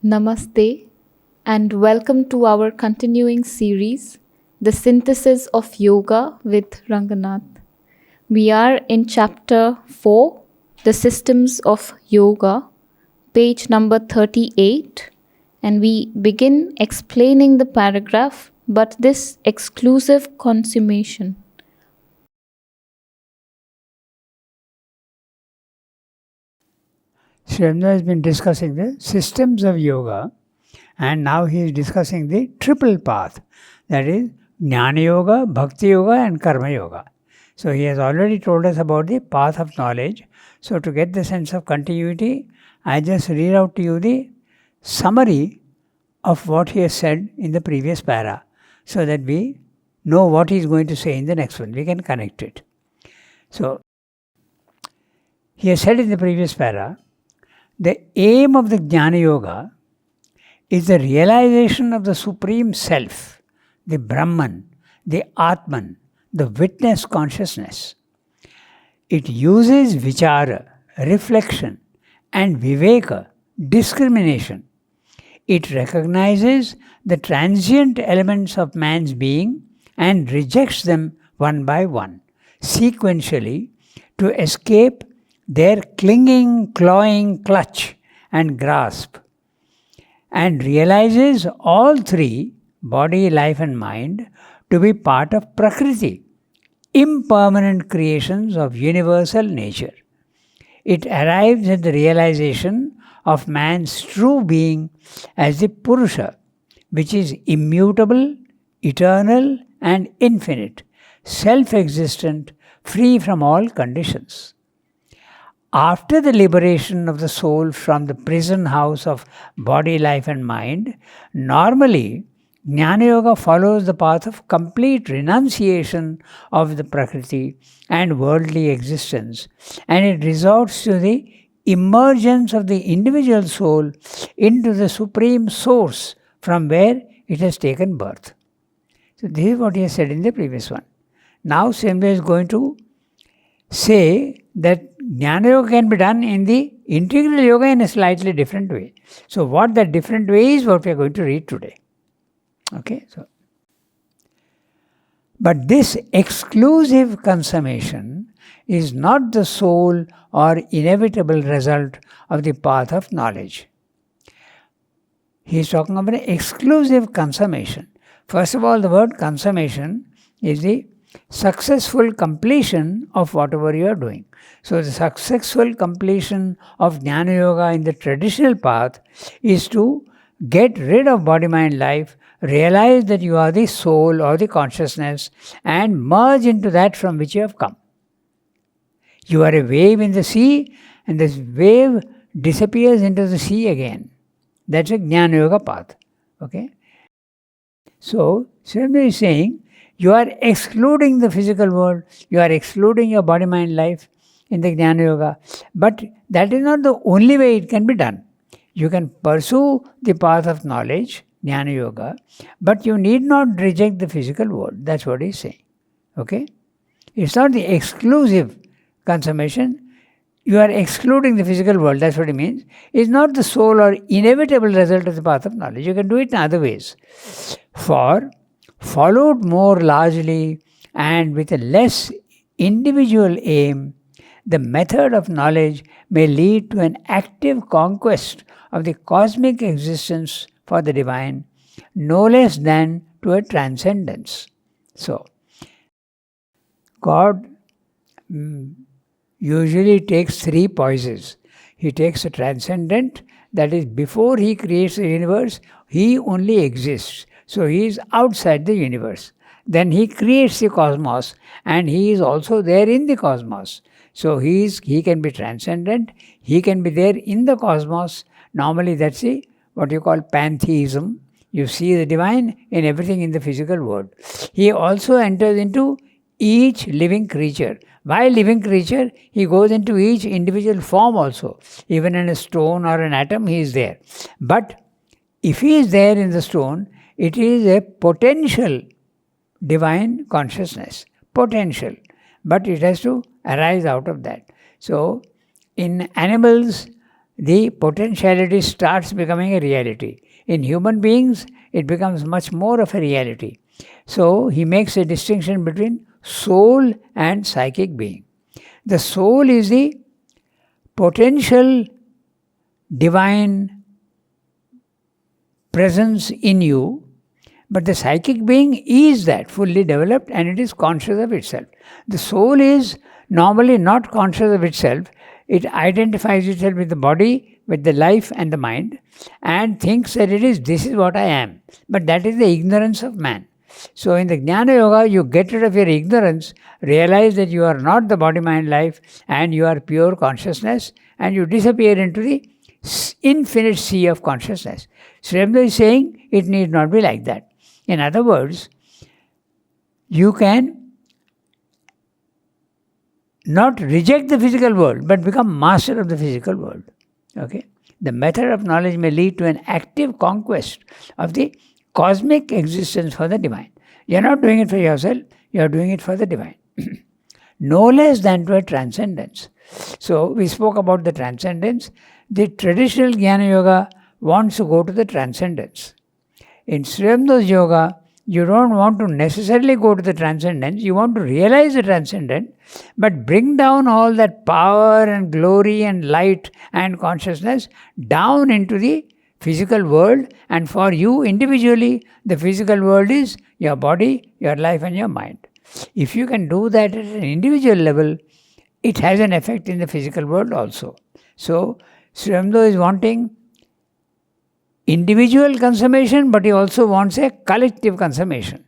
Namaste and welcome to our continuing series, The Synthesis of Yoga with Ranganath. We are in chapter 4, The Systems of Yoga, page number 38, and we begin explaining the paragraph, but this exclusive consummation. Srimna has been discussing the systems of yoga, and now he is discussing the triple path, that is Jnana Yoga, Bhakti Yoga and Karma Yoga. So he has already told us about the path of knowledge. So to get the sense of continuity, I just read out to you the summary of what he has said in the previous para, so that we know what he is going to say in the next one. We can connect it. So he has said in the previous para, the aim of the Jnana Yoga is the realization of the Supreme Self, the Brahman, the Atman, the witness consciousness. It uses vichara, reflection, and viveka, discrimination. It recognizes the transient elements of man's being and rejects them one by one, sequentially, to escape their clinging, clawing clutch and grasp, and realizes all three, body, life and mind, to be part of Prakriti, impermanent creations of universal nature. It arrives at the realization of man's true being as the Purusha, which is immutable, eternal and infinite, self-existent, free from all conditions. After the liberation of the soul from the prison house of body, life and mind, normally Jnana Yoga follows the path of complete renunciation of the Prakriti and worldly existence, and it resorts to the emergence of the individual soul into the Supreme Source from where it has taken birth. So this is what he has said in the previous one. Now Swami is going to say that Jnana Yoga can be done in the integral yoga in a slightly different way. So what that different way is, what we are going to read today. Okay, so. But this exclusive consummation is not the sole or inevitable result of the path of knowledge. He is talking about an exclusive consummation. First of all, the word consummation is the successful completion of whatever you are doing. So the successful completion of Jnana Yoga in the traditional path is to get rid of body, mind, life, realize that you are the soul or the consciousness and merge into that from which you have come. You are a wave in the sea and this wave disappears into the sea again. That's a Jnana Yoga path. Okay? So, Swami is saying, you are excluding the physical world, you are excluding your body, mind, life in the Jnana Yoga. But that is not the only way it can be done. You can pursue the path of knowledge, Jnana Yoga, but you need not reject the physical world. That's what he's saying. Okay? It's not the exclusive consummation. You are excluding the physical world. That's what it means. It's not the sole or inevitable result of the path of knowledge. You can do it in other ways. For followed more largely and with a less individual aim, the method of knowledge may lead to an active conquest of the cosmic existence for the divine, no less than to a transcendence. So, God usually takes three poises. He takes a transcendent, that is, before he creates the universe, he only exists. So he is outside the universe. Then he creates the cosmos and he is also there in the cosmos. So he can be transcendent, he can be there in the cosmos. Normally that's what you call pantheism. You see the divine in everything in the physical world. He also enters into each living creature. While living creature, he goes into each individual form also. Even in a stone or an atom, he is there. But if he is there in the stone, it is a potential divine consciousness. Potential. But it has to arise out of that. So, in animals, the potentiality starts becoming a reality. In human beings, it becomes much more of a reality. So he makes a distinction between soul and psychic being. The soul is the potential divine presence in you, but the psychic being is that fully developed and it is conscious of itself. The soul is normally not conscious of itself. It identifies itself with the body, with the life and the mind, and thinks that this is what I am. But that is the ignorance of man. So in the Jnana Yoga, you get rid of your ignorance, realize that you are not the body, mind, life, and you are pure consciousness, and you disappear into the infinite sea of consciousness. Sri Aurobindo is saying it need not be like that. In other words, you can not reject the physical world, but become master of the physical world. Okay? The method of knowledge may lead to an active conquest of the cosmic existence for the divine. You are not doing it for yourself, you are doing it for the divine. No less than to a transcendence. So, we spoke about the transcendence. The traditional Jnana Yoga wants to go to the transcendence. In Sri Aurobindo's yoga, you don't want to necessarily go to the transcendence, you want to realize the transcendent, but bring down all that power and glory and light and consciousness down into the physical world, and for you individually, the physical world is your body, your life and your mind. If you can do that at an individual level, it has an effect in the physical world also. So, Sri Aurobindo is wanting individual consummation, but he also wants a collective consummation.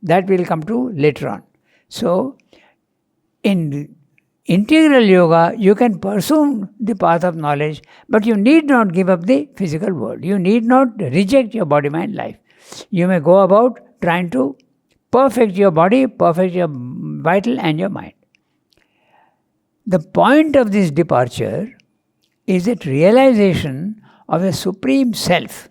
That we'll come to later on. So, in integral yoga, you can pursue the path of knowledge, but you need not give up the physical world. You need not reject your body, mind, life. You may go about trying to perfect your body, perfect your vital and your mind. The point of this departure is that realization of a supreme self,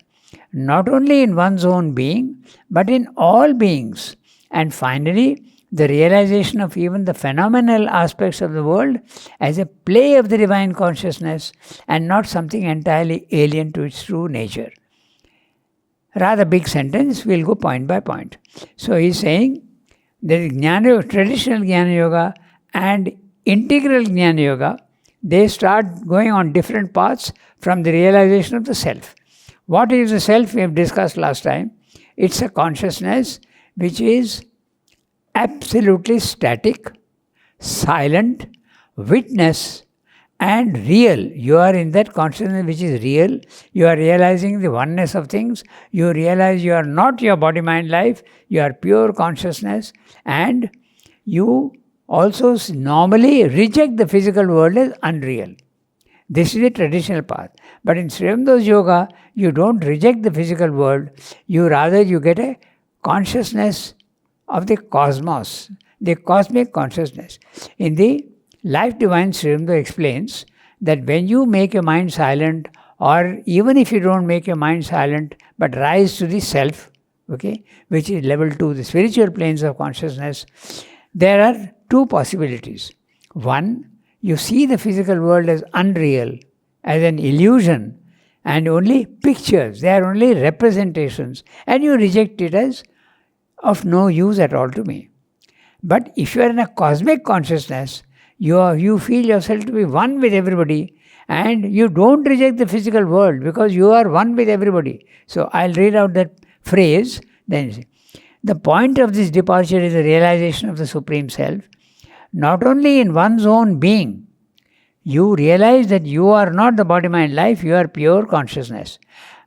not only in one's own being, but in all beings. And finally, the realization of even the phenomenal aspects of the world as a play of the divine consciousness and not something entirely alien to its true nature. Rather big sentence, we'll go point by point. So he's saying that traditional Jnana Yoga and integral Jnana Yoga, they start going on different paths from the realization of the self. What is the self? We have discussed last time. It's a consciousness which is absolutely static, silent, witness, and real. You are in that consciousness which is real. You are realizing the oneness of things. You realize you are not your body, mind, life. You are pure consciousness, and you also normally reject the physical world as unreal. This is the traditional path. But in Sri Aurobindo's yoga, you don't reject the physical world. You get a consciousness of the cosmos, the cosmic consciousness. In the Life Divine, Sri Aurobindo explains that when you make your mind silent, or even if you don't make your mind silent, but rise to the self, okay, which is level 2, the spiritual planes of consciousness, there are two possibilities. One, you see the physical world as unreal, as an illusion, and only pictures, they are only representations, and you reject it as of no use at all to me. But if you are in a cosmic consciousness, you feel yourself to be one with everybody, and you don't reject the physical world because you are one with everybody. So I'll read out that phrase. Then the point of this departure is the realization of the Supreme Self. Not only in one's own being, you realize that you are not the body, mind, life, you are pure consciousness.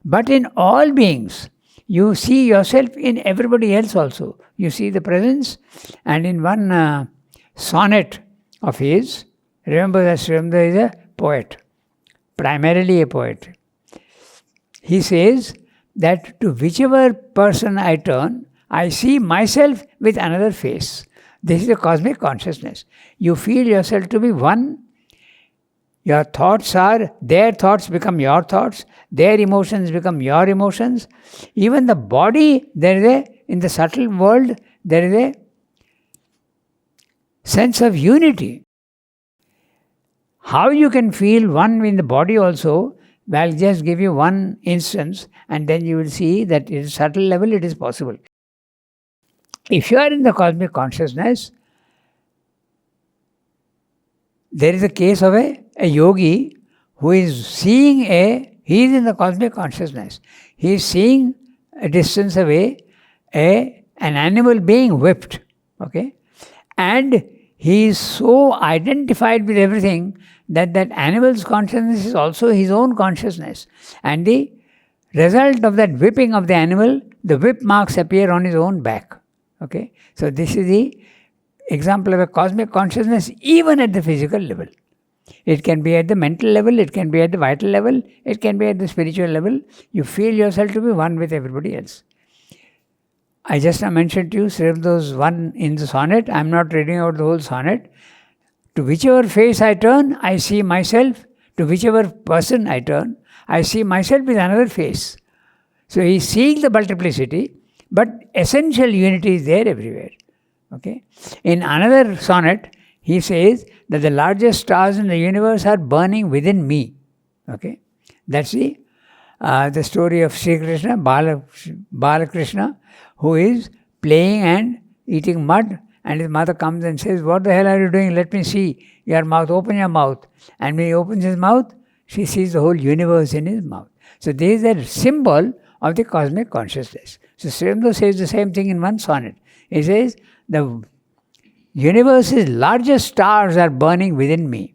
But in all beings, you see yourself in everybody else also. You see the presence. And in one sonnet of his, remember that Sri Aurobindo is a poet, primarily a poet. He says that to whichever person I turn, I see myself with another face. This is a cosmic consciousness. You feel yourself to be one. Your thoughts their thoughts become your thoughts, their emotions become your emotions. Even the body, in the subtle world, there is a sense of unity. How you can feel one in the body also, I'll just give you one instance, and then you will see that at a subtle level it is possible. If you are in the cosmic consciousness, there is a case of a yogi who is seeing he is in the cosmic consciousness. He is seeing a distance away an animal being whipped. Okay? And he is so identified with everything that animal's consciousness is also his own consciousness. And the result of that whipping of the animal, the whip marks appear on his own back. Okay? So this is the example of a cosmic consciousness even at the physical level. It can be at the mental level, it can be at the vital level, it can be at the spiritual level. You feel yourself to be one with everybody else. I just mentioned to you Sri Aurobindo's one in the sonnet. I am not reading out the whole sonnet. To whichever face I turn, I see myself. To whichever person I turn, I see myself with another face. So he is seeing the multiplicity, but essential unity is there everywhere. Okay? In another sonnet, he says that the largest stars in the universe are burning within me. Okay? That's the story of Sri Krishna, Balakrishna, who is playing and eating mud, and his mother comes and says, "What the hell are you doing? Let me see your mouth, open your mouth." And when he opens his mouth, she sees the whole universe in his mouth. So this is a symbol of the cosmic consciousness. So Sri Aurobindo says the same thing in one sonnet. He says, the universe's largest stars are burning within me.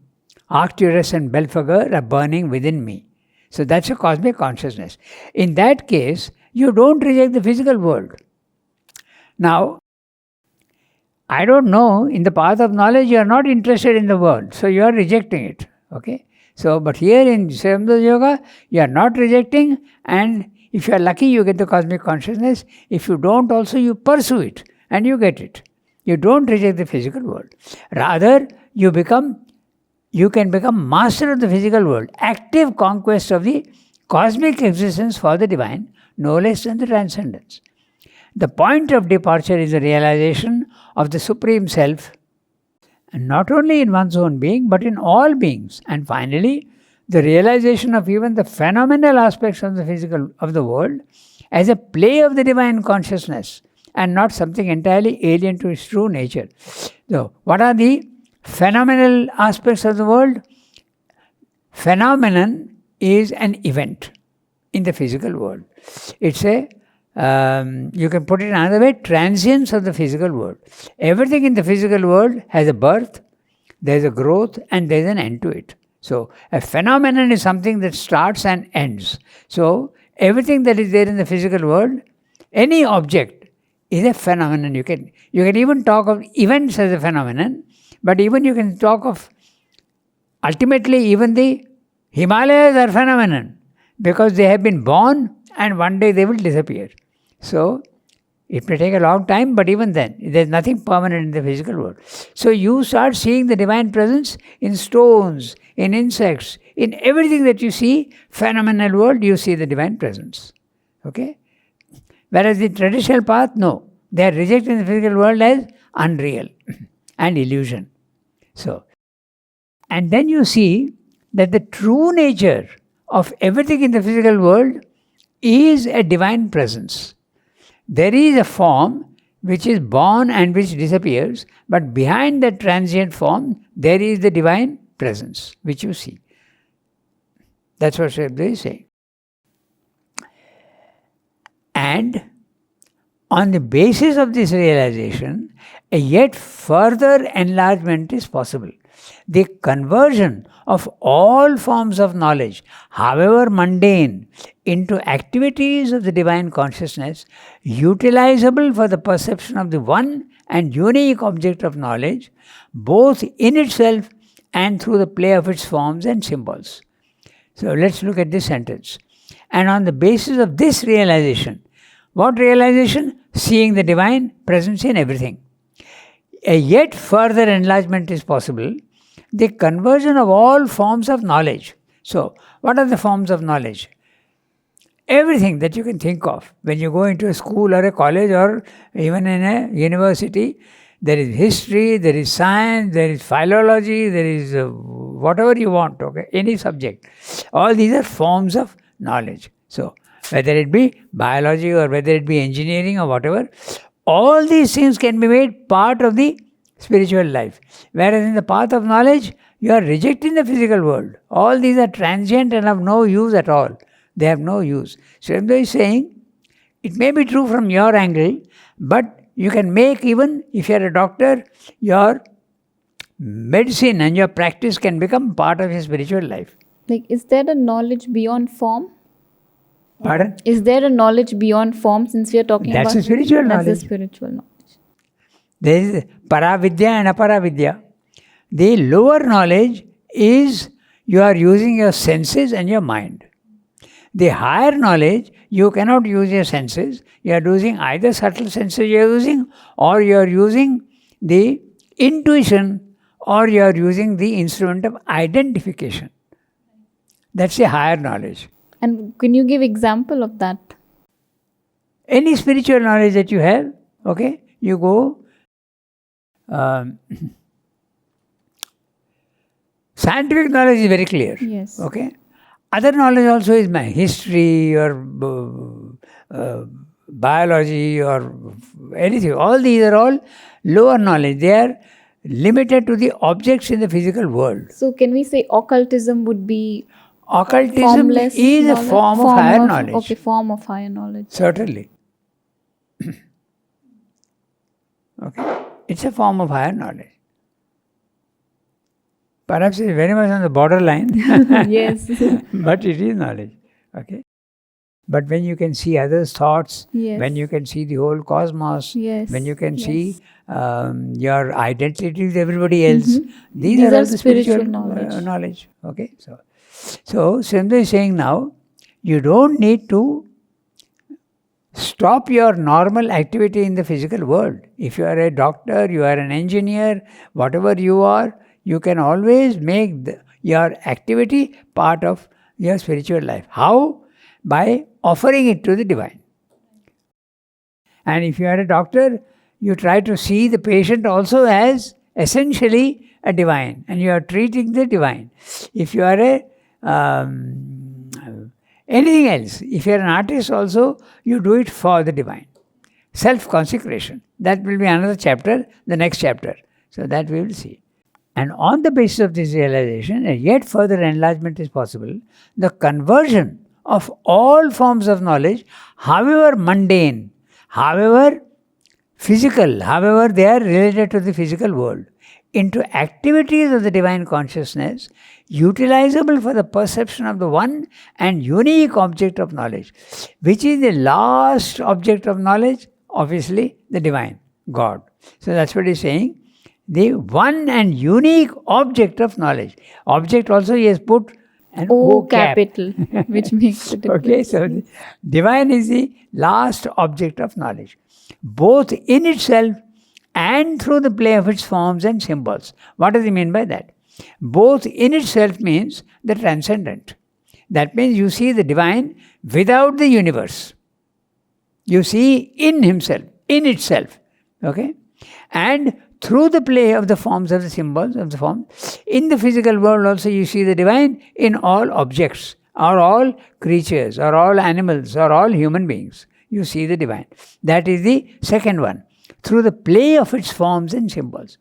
Arcturus and Belphegor are burning within me. So that's a cosmic consciousness. In that case, you don't reject the physical world. Now, I don't know, in the path of knowledge, you are not interested in the world, so you are rejecting it. Okay? So, but here in Sri Aurobindo Yoga, you are not rejecting, and if you are lucky, you get the cosmic consciousness. If you don't, also you pursue it, and you get it. You don't reject the physical world. Rather, you can become master of the physical world, active conquest of the cosmic existence for the divine, no less than the transcendence. The point of departure is the realization of the Supreme Self, and not only in one's own being, but in all beings. And finally, the realization of even the phenomenal aspects of the physical of the world as a play of the divine consciousness, and not something entirely alien to its true nature. So, what are the phenomenal aspects of the world? Phenomenon is an event in the physical world. It's you can put it another way, transience of the physical world. Everything in the physical world has a birth, there's a growth, and there's an end to it. So, a phenomenon is something that starts and ends. So, everything that is there in the physical world, any object, is a phenomenon. You can even talk of events as a phenomenon, but even you can talk of, ultimately, even the Himalayas are phenomenon, because they have been born and one day they will disappear. So, it may take a long time, but even then, there's nothing permanent in the physical world. So, you start seeing the divine presence in stones, in insects, in everything that you see, phenomenal world, you see the divine presence. Okay? Whereas the traditional path, no. They are rejecting the physical world as unreal and illusion. So, and then you see that the true nature of everything in the physical world is a divine presence. There is a form which is born and which disappears, but behind that transient form, there is the divine presence which you see. That's what Sri Aurobindo is saying. And on the basis of this realization, a yet further enlargement is possible. The conversion of all forms of knowledge, however mundane, into activities of the divine consciousness, utilizable for the perception of the one and unique object of knowledge, both in itself and through the play of its forms and symbols. So let's look at this sentence. And on the basis of this realization, what realization? Seeing the divine presence in everything. A yet further enlargement is possible. The conversion of all forms of knowledge. So, what are the forms of knowledge? Everything that you can think of. When you go into a school or a college or even in a university, there is history, there is science, there is philology, there is whatever you want, okay, any subject. All these are forms of knowledge. So, whether it be biology or whether it be engineering or whatever, all these things can be made part of the spiritual life. Whereas in the path of knowledge, you are rejecting the physical world. All these are transient and have no use at all. They have no use. So, Srimdo is saying, it may be true from your angle, but you can make, even if you are a doctor, your medicine and your practice can become part of your spiritual life. Like, is there a knowledge beyond form? Pardon? Is there a knowledge beyond form, since we are talking That's about... a spiritual knowledge. That's a spiritual knowledge. There is Paravidya and Aparavidya. The lower knowledge is you are using your senses and your mind. The higher knowledge, you cannot use your senses. You are using either subtle senses you are using, or you are using the intuition, or you are using the instrument of identification. That's the higher knowledge. And can you give example of that? Any spiritual knowledge that you have, okay, you go. Scientific knowledge is very clear. Yes. Okay. Other knowledge also is my history or biology or anything. All these are all lower knowledge. They are limited to the objects in the physical world. So can we say occultism would be... Occultism formless is a knowledge? form of higher knowledge. Okay, form of higher knowledge. Certainly. Okay. It's a form of higher knowledge. Perhaps it's very much on the borderline. Yes. But it is knowledge. Okay. But when you can see others' thoughts, Yes. when you can see the whole cosmos, Yes. when you can Yes. see your identity with everybody else, these are all the spiritual knowledge. Okay. So Srimdo is saying now, you don't need to stop your normal activity in the physical world. If you are a doctor, you are an engineer, whatever you are, you can always make your activity part of your spiritual life. How? By offering it to the divine. And if you are a doctor, you try to see the patient also as essentially a divine, and you are treating the divine. If you are a anything else, if you are an artist also, you do it for the divine. Self-consecration. That will be another chapter, the next chapter. So that we will see. And on the basis of this realization, a yet further enlargement is possible. The conversion of all forms of knowledge, however mundane, however physical, however they are related to the physical world, into activities of the divine consciousness, utilizable for the perception of the one and unique object of knowledge. Which is the last object of knowledge? Obviously, the divine, God. So that's what he's saying. The one and unique object of knowledge. Object also he has put an O O cap. capital, which makes the difference. Okay, so the divine is the last object of knowledge, both in itself and through the play of its forms and symbols. What does he mean by that? Both in itself means the transcendent. That means you see the divine without the universe. You see in himself, in itself. Okay? And through the play of the forms of the symbols of the form, in the physical world also you see the divine in all objects, or all creatures, or all animals, or all human beings. You see the divine. That is the second one. Through the play of its forms and symbols.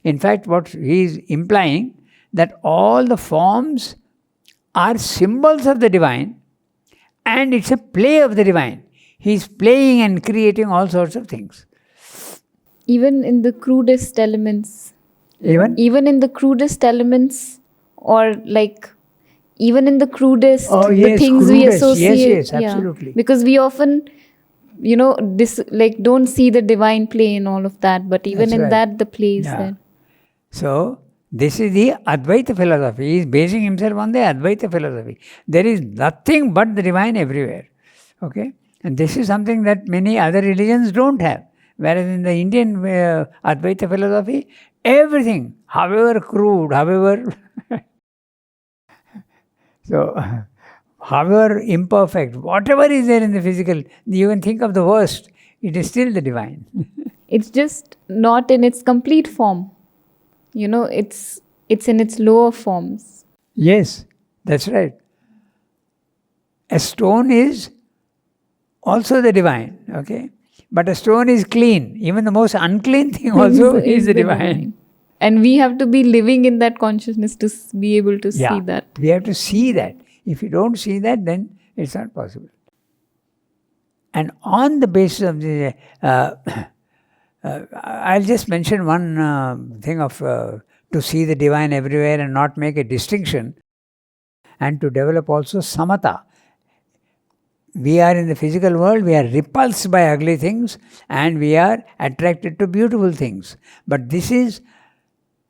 In fact, what he is implying, that all the forms are symbols of the divine, and it's a play of the divine. He is playing and creating all sorts of things. Even in the crudest elements. Even in the crudest elements, or like even in the crudest Oh, the yes, things we crudest. associate. Yes, Yeah. absolutely. Because we often, don't see the divine play in all of that, but even That's in right. that the play is Yeah. there. So, this is the Advaita philosophy. He is basing himself on the Advaita philosophy. There is nothing but the divine everywhere. Okay? And this is something that many other religions don't have. Whereas in the Indian Advaita philosophy, everything, however crude, however however imperfect, whatever is there in the physical, you can think of the worst, it is still the divine. It's just not in its complete form. It's It's in its lower forms. Yes, that's right. A stone is also the divine, okay? But a stone is clean. Even the most unclean thing also is the divine. And we have to be living in that consciousness to be able to Yeah, see that. we have to see that. If you don't see that, then it's not possible. And on the basis of the, I'll just mention one thing of to see the divine everywhere and not make a distinction, and to develop also samatha. We are in the physical world, we are repulsed by ugly things and we are attracted to beautiful things. But this is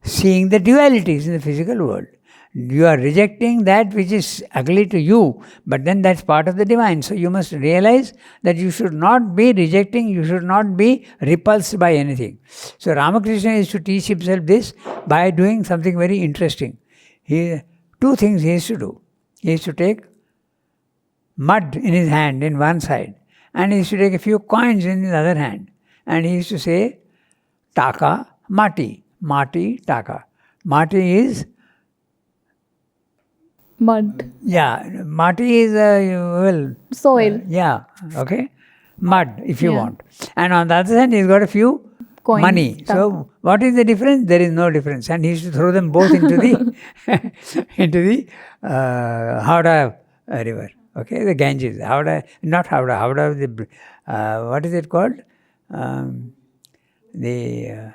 seeing the dualities in the physical world. You are rejecting that which is ugly to you, but then that's part of the divine. So you must realize that you should not be rejecting, you should not be repulsed by anything. So Ramakrishna used to teach himself this by doing something very interesting. Two things he used to do. He used to take mud in his hand in one side, and he used to take a few coins in his other hand, and he used to say, Taka, Mati, Mati, Taka. Mati is Mud. Yeah, Mati is, Soil. Yeah, okay. Mud, if you Yeah. want. And on the other hand, he's got a few Coins. money. So, what is the difference? There is no difference. And he used to throw them both into the into the Howrah river. Okay, the Ganges. Not Howrah, what is it called? The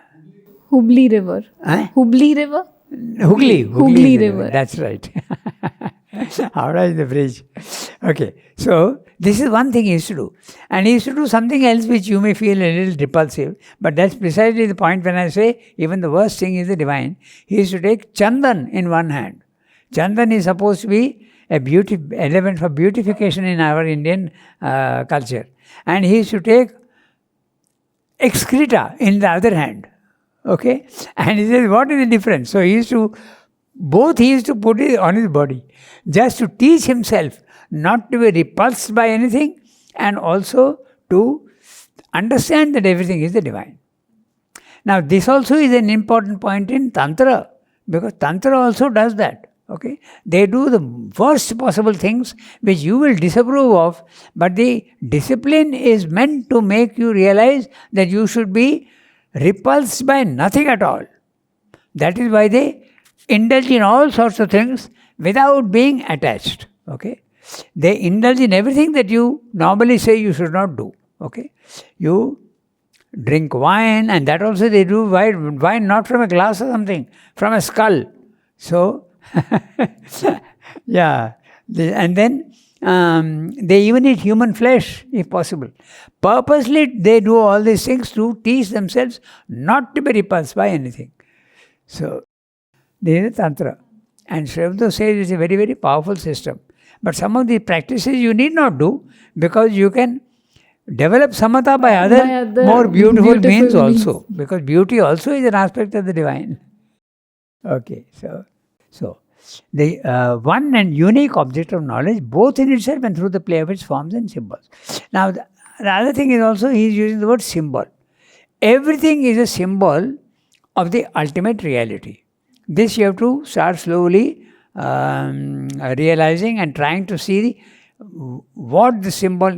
Hubli River. Huh? Hubli River? Hooghly Hooghly is the River. That's right. Howrah is the bridge. Okay, so this is one thing he used to do. And he used to do something else which you may feel a little repulsive, but that's precisely the point when I say even the worst thing is the divine. He used to take Chandan in one hand. Chandan is supposed to be a element for beautification in our Indian culture. And he used to take excreta in the other hand. Okay? And he says, what is the difference? So he used to put it on his body, just to teach himself not to be repulsed by anything, and also to understand that everything is the divine. Now, this also is an important point in Tantra, because Tantra also does that. Okay, they do the worst possible things which you will disapprove of, but the discipline is meant to make you realize that you should be repulsed by nothing at all. That is why they indulge in all sorts of things without being attached. Okay, they indulge in everything that you normally say you should not do. Okay, you drink wine, and that also they do wine not from a glass or something, from a skull. So yeah, and then they even eat human flesh if possible. Purposely they do all these things to teach themselves not to be repulsed by anything. So this is Tantra. And Sri Aurobindo says it's a very, very powerful system. But some of the practices you need not do, because you can develop samatha by other more beautiful means also. Because beauty also is an aspect of the divine. Okay, so the one and unique object of knowledge, both in itself and through the play of its forms and symbols. Now, the other thing is also he is using the word symbol. Everything is a symbol of the ultimate reality. This you have to start slowly realizing and trying to see what the symbol,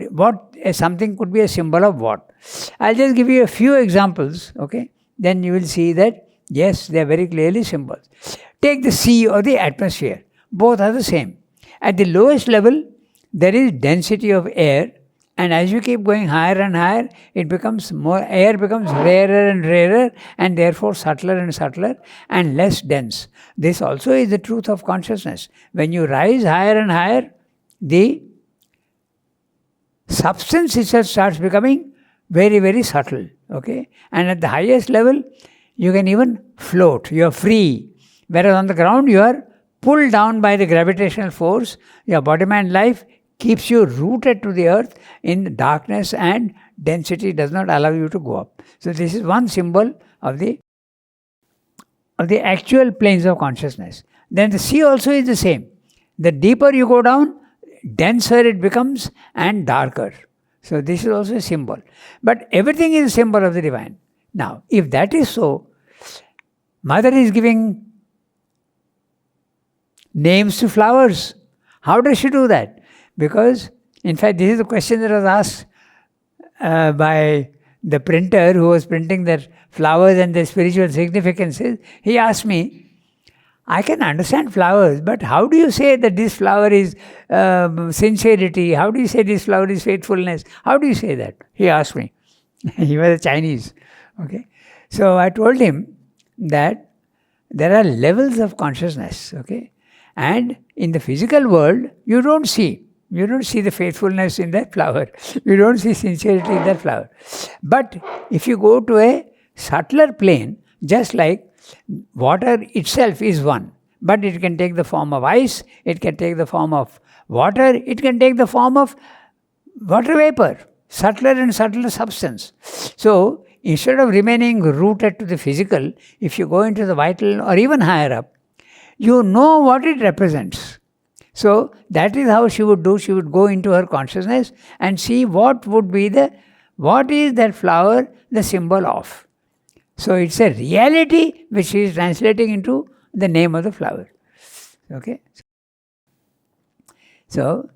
something could be a symbol of what. I'll just give you a few examples, okay? Then you will see that yes, they are very clearly symbols. Take the sea or the atmosphere. Both are the same. At the lowest level, there is density of air, and as you keep going higher and higher, it becomes more, air becomes rarer and rarer, and therefore subtler and subtler and less dense. This also is the truth of consciousness. When you rise higher and higher, the substance itself starts becoming very, very subtle. Okay? And at the highest level, you can even float. You are free. Whereas on the ground, you are pulled down by the gravitational force. Your body-mind life keeps you rooted to the earth in darkness, and density does not allow you to go up. So this is one symbol of the actual planes of consciousness. Then the sea also is the same. The deeper you go down, denser it becomes and darker. So this is also a symbol. But everything is a symbol of the divine. Now, if that is so, Mother is giving names to flowers. How does she do that? Because, in fact, this is the question that was asked by the printer who was printing their flowers and their spiritual significances. He asked me, I can understand flowers, but how do you say that this flower is sincerity? How do you say this flower is faithfulness? How do you say that? He asked me. He was a Chinese. Okay. So I told him that there are levels of consciousness. Okay. And in the physical world, you don't see. You don't see the faithfulness in that flower. You don't see sincerity in that flower. But if you go to a subtler plane, just like water itself is one, but it can take the form of ice, it can take the form of water, it can take the form of water vapor, subtler and subtler substance. So, instead of remaining rooted to the physical, if you go into the vital or even higher up, you know what it represents. So, that is how she would do. She would go into her consciousness and see what is that flower the symbol of. So, it's a reality which she is translating into the name of the flower. Okay. So,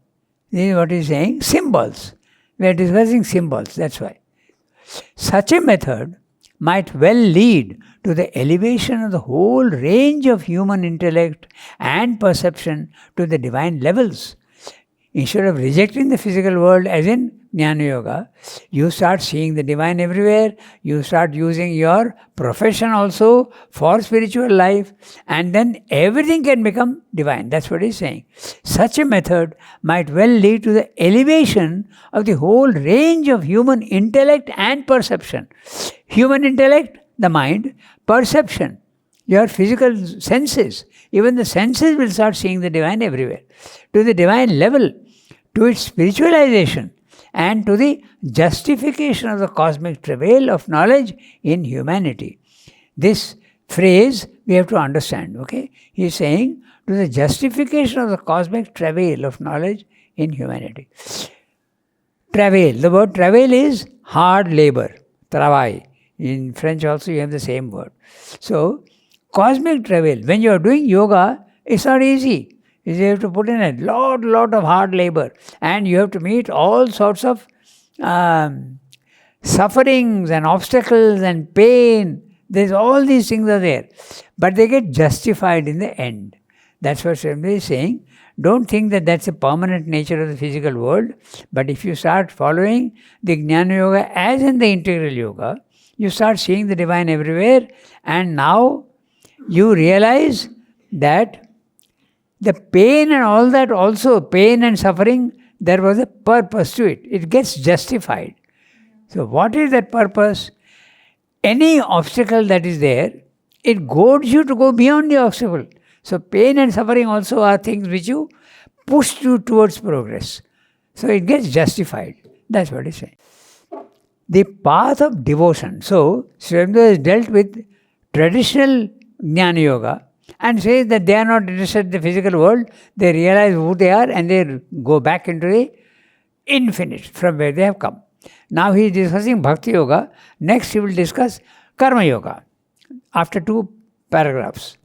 this is what he is saying, symbols. We are discussing symbols, that's why. Such a method might well lead to the elevation of the whole range of human intellect and perception to the divine levels. Instead of rejecting the physical world as in Jnana Yoga, you start seeing the divine everywhere, you start using your profession also for spiritual life, and then everything can become divine. That's what he's saying. Such a method might well lead to the elevation of the whole range of human intellect and perception. Human intellect, the mind; perception, your physical senses. Even the senses will start seeing the divine everywhere. To the divine level, to its spiritualization, and to the justification of the cosmic travail of knowledge in humanity. This phrase we have to understand, okay? He is saying to the justification of the cosmic travail of knowledge in humanity. Travail, the word travail is hard labor, travail. In French also you have the same word. So, cosmic travail, when you are doing yoga, it's not easy. You have to put in a lot of hard labor, and you have to meet all sorts of sufferings and obstacles and pain. There's all these things are there, but they get justified in the end. That's what Swami is saying. Don't think that that's a permanent nature of the physical world, but if you start following the Jnana Yoga as in the integral yoga, you start seeing the divine everywhere, and now you realize that the pain and all that also, pain and suffering, there was a purpose to it. It gets justified. So what is that purpose? Any obstacle that is there, it goads you to go beyond the obstacle. So pain and suffering also are things which you push you towards progress. So it gets justified. That's what he's saying. The path of devotion. So Sri has dealt with traditional Jnana Yoga, and says that they are not interested in the physical world, they realize who they are and they go back into the infinite from where they have come. Now he is discussing Bhakti Yoga. Next he will discuss Karma Yoga after 2 paragraphs.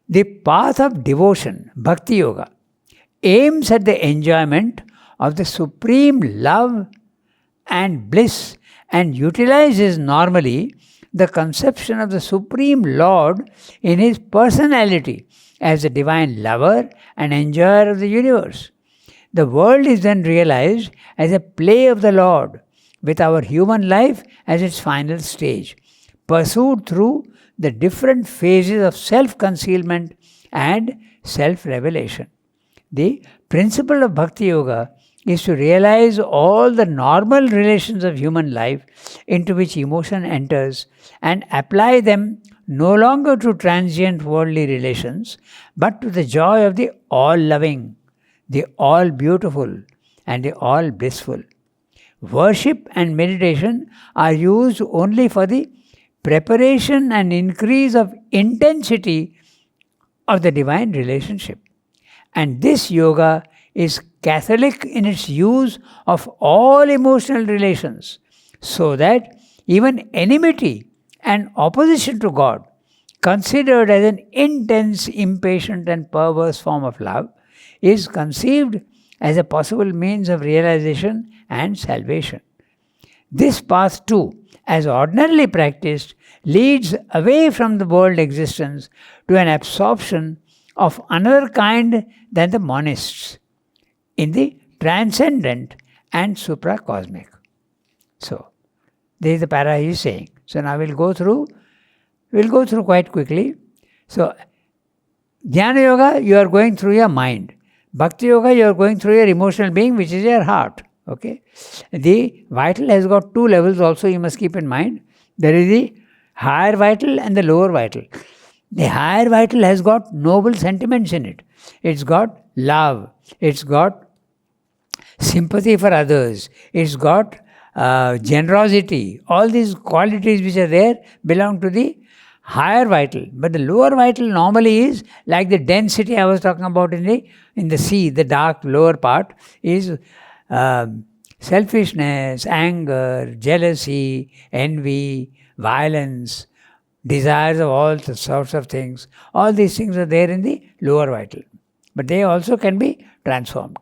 The path of devotion, Bhakti Yoga, aims at the enjoyment of the supreme love and bliss and utilizes normally the conception of the Supreme Lord in His personality as the divine lover and enjoyer of the universe. The world is then realized as a play of the Lord, with our human life as its final stage, pursued through the different phases of self-concealment and self-revelation. The principle of Bhakti Yoga is to realize all the normal relations of human life into which emotion enters and apply them no longer to transient worldly relations, but to the joy of the all-loving, the all-beautiful, and the all-blissful. Worship and meditation are used only for the preparation and increase of intensity of the divine relationship. And this yoga is Catholic in its use of all emotional relations, so that even enmity and opposition to God considered as an intense, impatient, and perverse form of love, is conceived as a possible means of realization and salvation. This path too, as ordinarily practiced, leads away from the world existence to an absorption of another kind than the monists in the transcendent and supracosmic. So, this is the para he is saying. So now we'll go through quite quickly. So, Jnana Yoga, you are going through your mind. Bhakti Yoga, you are going through your emotional being, which is your heart. Okay. The vital has got two levels also, you must keep in mind. There is the higher vital and the lower vital. The higher vital has got noble sentiments in it. It's got love. It's got sympathy for others. It's got generosity. All these qualities which are there belong to the higher vital. But the lower vital normally is like the density I was talking about in the sea, the dark lower part is selfishness, anger, jealousy, envy, violence, desires of all sorts of things. All these things are there in the lower vital. But they also can be transformed.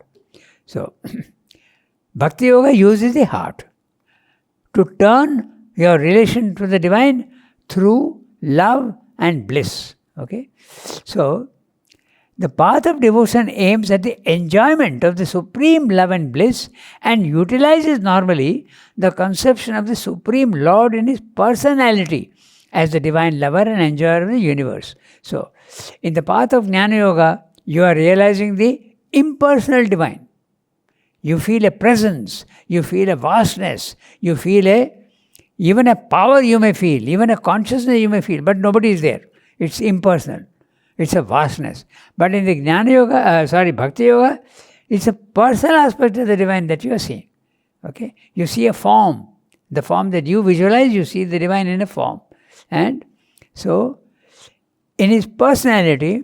So, Bhakti Yoga uses the heart to turn your relation to the divine through love and bliss. Okay? So, the path of devotion aims at the enjoyment of the supreme love and bliss and utilizes normally the conception of the Supreme Lord in His personality as the divine lover and enjoyer of the universe. So, in the path of Jnana Yoga, you are realizing the impersonal divine. You feel a presence, you feel a vastness, you feel even a power you may feel, even a consciousness you may feel, but nobody is there. It's impersonal. It's a vastness. But in the Jnana Yoga, Bhakti Yoga, it's a personal aspect of the divine that you are seeing. Okay? You see a form. The form that you visualize, you see the divine in a form. And so, in his personality,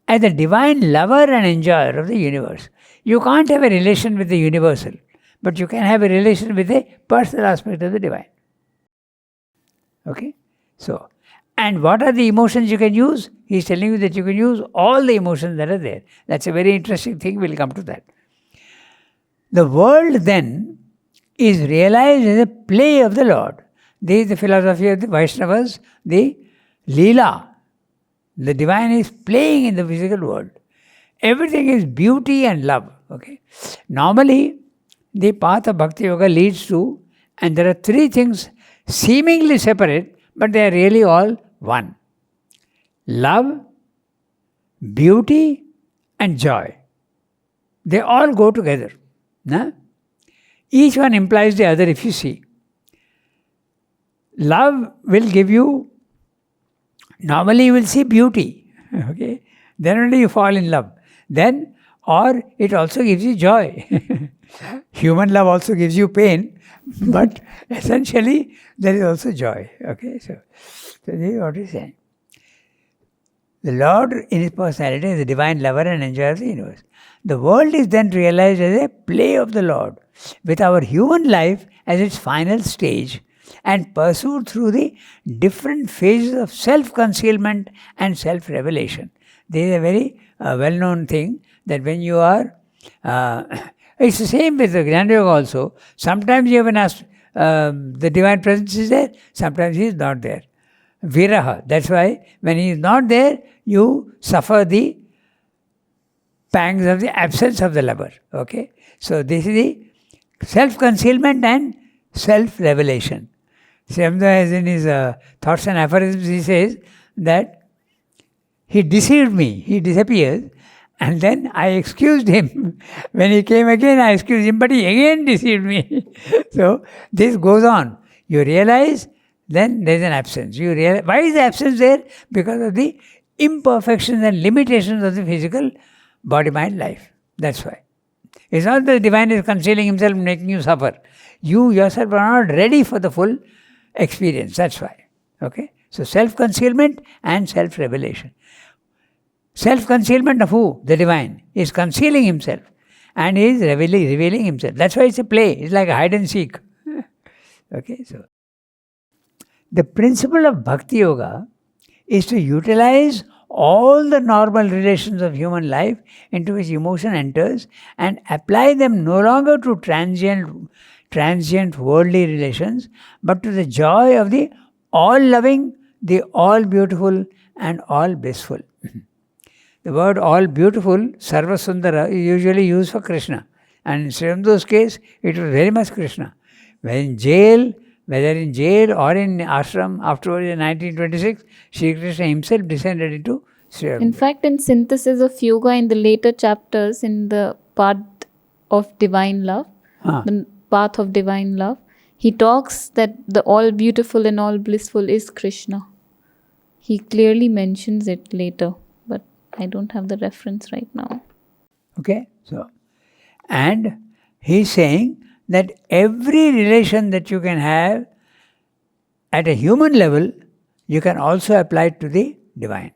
as the divine lover and enjoyer of the universe, you can't have a relation with the universal, but you can have a relation with a personal aspect of the divine. Okay? So, and what are the emotions you can use? He is telling you that you can use all the emotions that are there. That's a very interesting thing. We'll come to that. The world then is realized as a play of the Lord. This is the philosophy of the Vaishnavas, the Leela. The divine is playing in the physical world. Everything is beauty and love. Okay. Normally, the path of Bhakti Yoga leads to, and there are three things seemingly separate, but they are really all one. Love, beauty, and joy. They all go together. Nah? Each one implies the other if you see. Love will give you, normally you will see beauty. Okay? Then only you fall in love. Then, or it also gives you joy. Human love also gives you pain, but essentially there is also joy. Okay, so this is what he's saying. The Lord in His personality is the divine lover and enjoyer of the universe. The world is then realized as a play of the Lord, with our human life as its final stage, and pursued through the different phases of self-concealment and self-revelation. This is a very well-known thing that when you are, it's the same with the Jnana Yoga also. Sometimes you have an the divine presence is there, sometimes He is not there. Viraha, that's why when He is not there, you suffer the pangs of the absence of the lover. Okay? So this is the self-concealment and self-revelation. Shamda, in his thoughts and aphorisms, he says that he deceived me, he disappears, and then I excused him. When he came again, I excused him, but he again deceived me. So this goes on. You realize, then there is an absence. You realize, why is the absence there? Because of the imperfections and limitations of the physical body-mind life. That's why. It's not that the divine is concealing Himself, making you suffer. You yourself are not ready for the full experience. That's why. Okay? So self-concealment and self-revelation. Self-concealment of who? The divine. Is concealing Himself and is revealing Himself. That's why it's a play. It's like a hide and seek. Okay? So the principle of Bhakti Yoga is to utilize all the normal relations of human life into which emotion enters and apply them no longer to transient worldly relations, but to the joy of the all-loving, the all-beautiful and all-blissful. The word all-beautiful, Sarvasundara, is usually used for Krishna. And in Sri Aurobindo case, it was very much Krishna. Whether in jail or in ashram, afterwards in 1926, Sri Krishna himself descended into Sri Aurobindo. In fact, in Synthesis of Yoga, in the later chapters, in the path of divine love, the path of divine love, he talks that the all beautiful and all blissful is Krishna. He clearly mentions it later, but I don't have the reference right now. Okay, so, and he's saying that every relation that you can have at a human level, you can also apply it to the divine.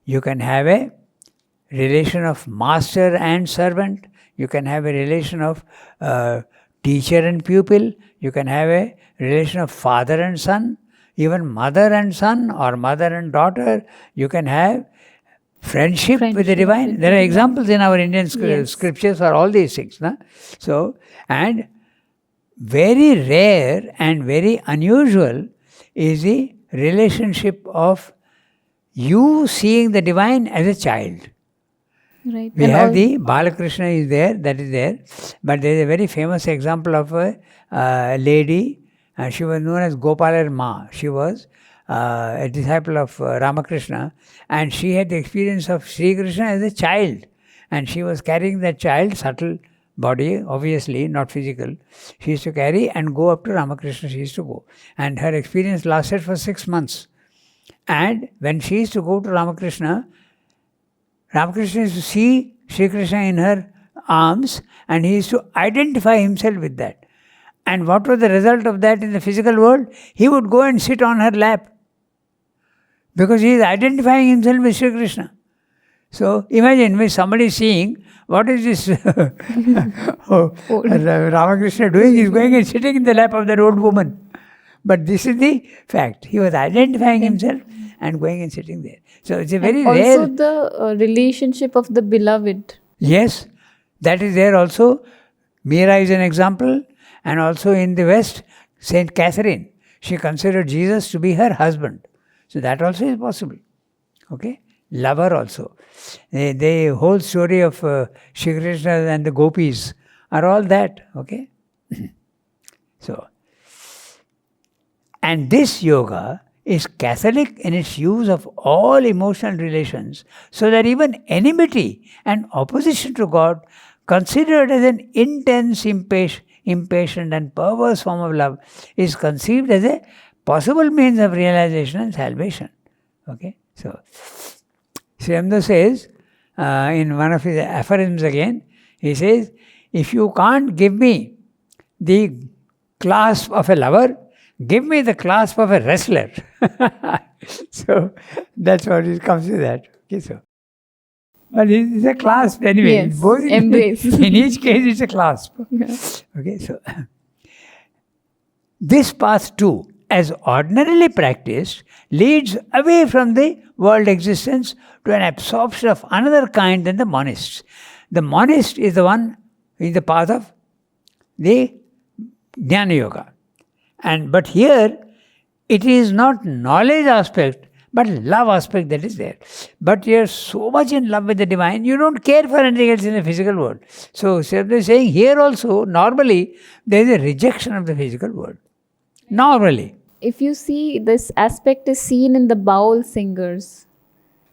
You can have a relation of master and servant. You can have a relation of teacher and pupil. You can have a relation of father and son, even mother and son or mother and daughter. You can have friendship with the divine. There are examples in our Indian scriptures for all these things. No? So, and very rare and very unusual is the relationship of you seeing the divine as a child. Right. We have the Balakrishna is there, that is there. But there is a very famous example of a lady. She was known as Gopalar Ma. She was a disciple of Ramakrishna. And she had the experience of Sri Krishna as a child. And she was carrying that child, subtle body, obviously, not physical. She used to carry and go up to Ramakrishna. She used to go. And her experience lasted for 6 months. And when she used to go to Ramakrishna used to see Sri Krishna in her arms and he used to identify himself with that. And what was the result of that in the physical world? He would go and sit on her lap because he is identifying himself with Sri Krishna. So imagine when somebody is seeing, what is this Ramakrishna doing? He is going and sitting in the lap of that old woman. But this is the fact. He was identifying himself and going and sitting there. So it's a very rare. Also the relationship of the beloved. Yes, that is there also. Meera is an example. And also in the West, Saint Catherine, she considered Jesus to be her husband. So that also is possible. Okay? Lover also. The whole story of Shri Krishna and the gopis are all that. Okay? So, and this yoga is Catholic in its use of all emotional relations, so that even enmity and opposition to God, considered as an intense, impatient and perverse form of love, is conceived as a possible means of realization and salvation. Okay? So, Sri Aurobindo says, in one of his aphorisms again, he says, if you can't give me the clasp of a lover, give me the clasp of a wrestler. So that's what it comes to that. Okay, so. But it's a clasp anyway. Yes, Both embrace. In each case, it's a clasp. Okay, so. This path too, as ordinarily practiced, leads away from the world existence to an absorption of another kind than the monist. The monist is the one in the path of the Jnana Yoga. But here, it is not knowledge aspect, but love aspect that is there. But you are so much in love with the divine, you don't care for anything else in the physical world. So, Sri is saying here also, normally, there is a rejection of the physical world. Normally. If you see, this aspect is seen in the Baul singers.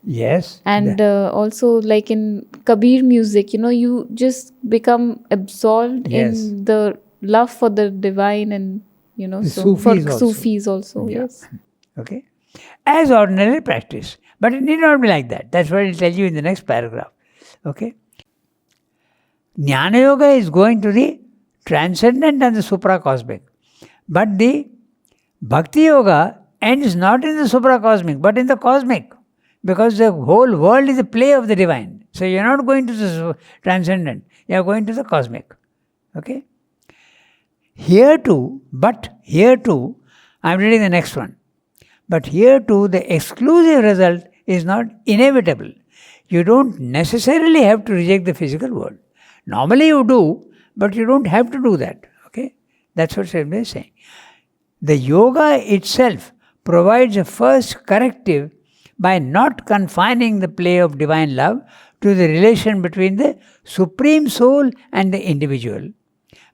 Yes. And also like in Kabir music, you just become absorbed in the love for the divine and so for Sufis also. Yeah. Yes. Okay. As ordinary practice. But it need not be like that. That's what I'll tell you in the next paragraph. Okay. Jnana Yoga is going to the transcendent and the supracosmic. But the Bhakti Yoga ends not in the supracosmic, but in the cosmic. Because the whole world is a play of the divine. So you're not going to the transcendent. You're going to the cosmic. Okay. Here too, I'm reading the next one. But here too, the exclusive result is not inevitable. You don't necessarily have to reject the physical world. Normally you do, but you don't have to do that. Okay? That's what Sri is saying. The yoga itself provides a first corrective by not confining the play of divine love to the relation between the Supreme Soul and the individual,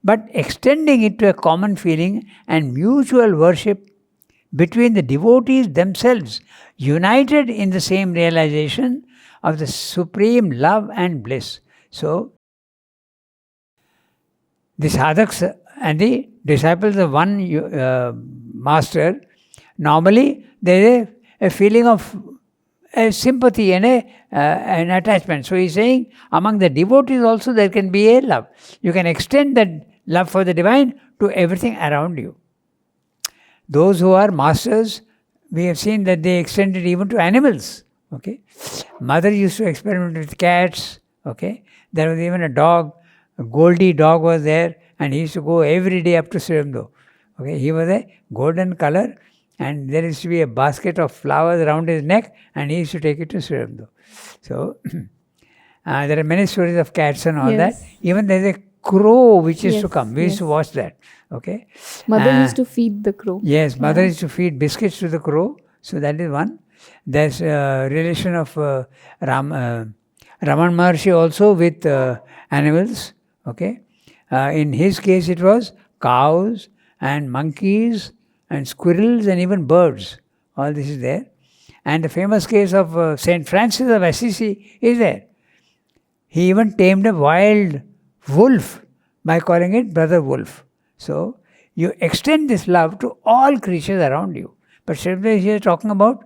but extending it to a common feeling and mutual worship between the devotees themselves, united in the same realization of the supreme love and bliss. So, the sadhaks and the disciples of one master, normally there is a feeling of a sympathy and an attachment. So he's saying among the devotees also there can be a love. You can extend that love for the divine to everything around you. Those who are masters, we have seen that they extend it even to animals. Okay, mother used to experiment with cats. Okay, there was even a dog, a Goldie dog was there, and he used to go every day up to Sriremdo. Okay, he was a golden color, and there used to be a basket of flowers around his neck, and he used to take it to Sriremdo. So there are many stories of cats and all that. Even there is a crow which used to come. We used to watch that. Okay, mother used to feed the crow. Yes, mother used to feed biscuits to the crow. So that is one. There's a relation of Raman Maharshi also with animals. Okay, in his case it was cows and monkeys and squirrels and even birds. All this is there. And the famous case of Saint Francis of Assisi is there. He even tamed a wild wolf by calling it brother wolf. So you extend this love to all creatures around you. But Srila is here talking about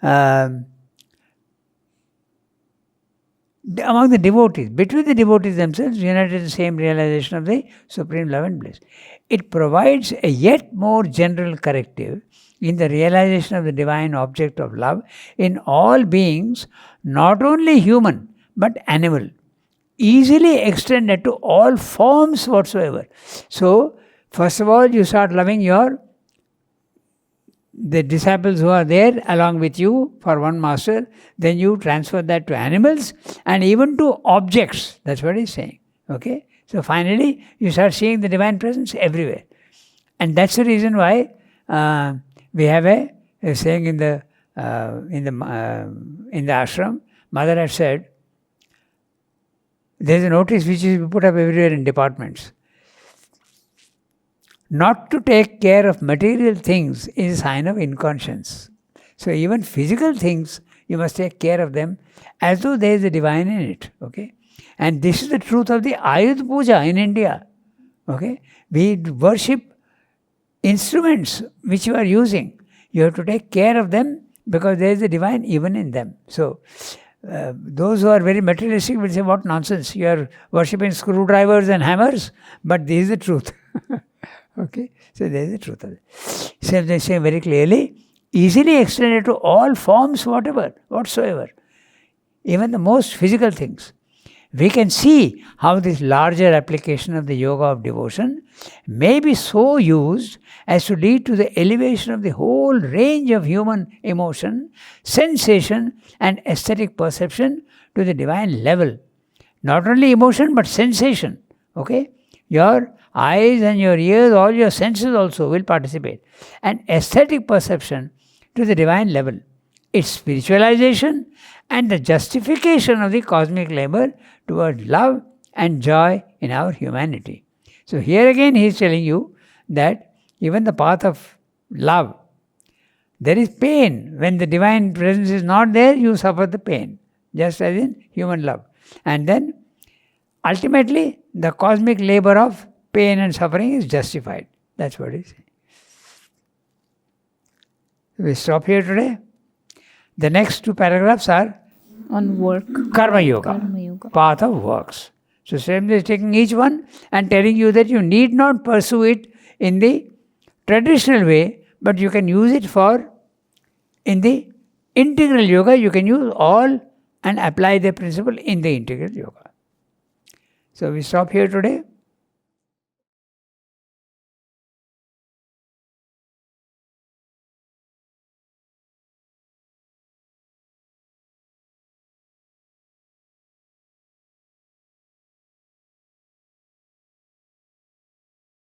among the devotees, between the devotees themselves, united in the same realization of the supreme love and bliss. It provides a yet more general corrective in the realization of the divine object of love in all beings, not only human but animal, easily extended to all forms whatsoever. So, first of all, you start loving the disciples who are there along with you for one master, then you transfer that to animals and even to objects. That's what he's saying. Okay? So finally, you start seeing the divine presence everywhere. And that's the reason why we have a saying in the ashram, Mother had said, there is a notice which is put up everywhere in departments. Not to take care of material things is a sign of inconscience. So even physical things, you must take care of them as though there is a divine in it. Okay, and this is the truth of the Ayudh Puja in India. Okay, we worship instruments which you are using. You have to take care of them because there is a divine even in them. So those who are very materialistic will say, what nonsense, you are worshipping screwdrivers and hammers, but this is the truth. Okay, so there is the truth of it. So they say very clearly, easily extended to all forms whatsoever, even the most physical things. We can see how this larger application of the yoga of devotion may be so used as to lead to the elevation of the whole range of human emotion, sensation and aesthetic perception to the divine level. Not only emotion but sensation. Okay, your eyes and your ears, all your senses also will participate. And aesthetic perception to the divine level. Its spiritualization and the justification of the cosmic labor towards love and joy in our humanity. So here again he is telling you that even the path of love, there is pain. When the divine presence is not there, you suffer the pain, just as in human love. And then ultimately the cosmic labor of pain and suffering is justified. That's what he is saying. We stop here today. The next two paragraphs are on work. Karma Yoga, path of works. So Srila is taking each one and telling you that you need not pursue it in the traditional way, but you can use it in the integral yoga, you can use all and apply the principle in the integral yoga. So we stop here today.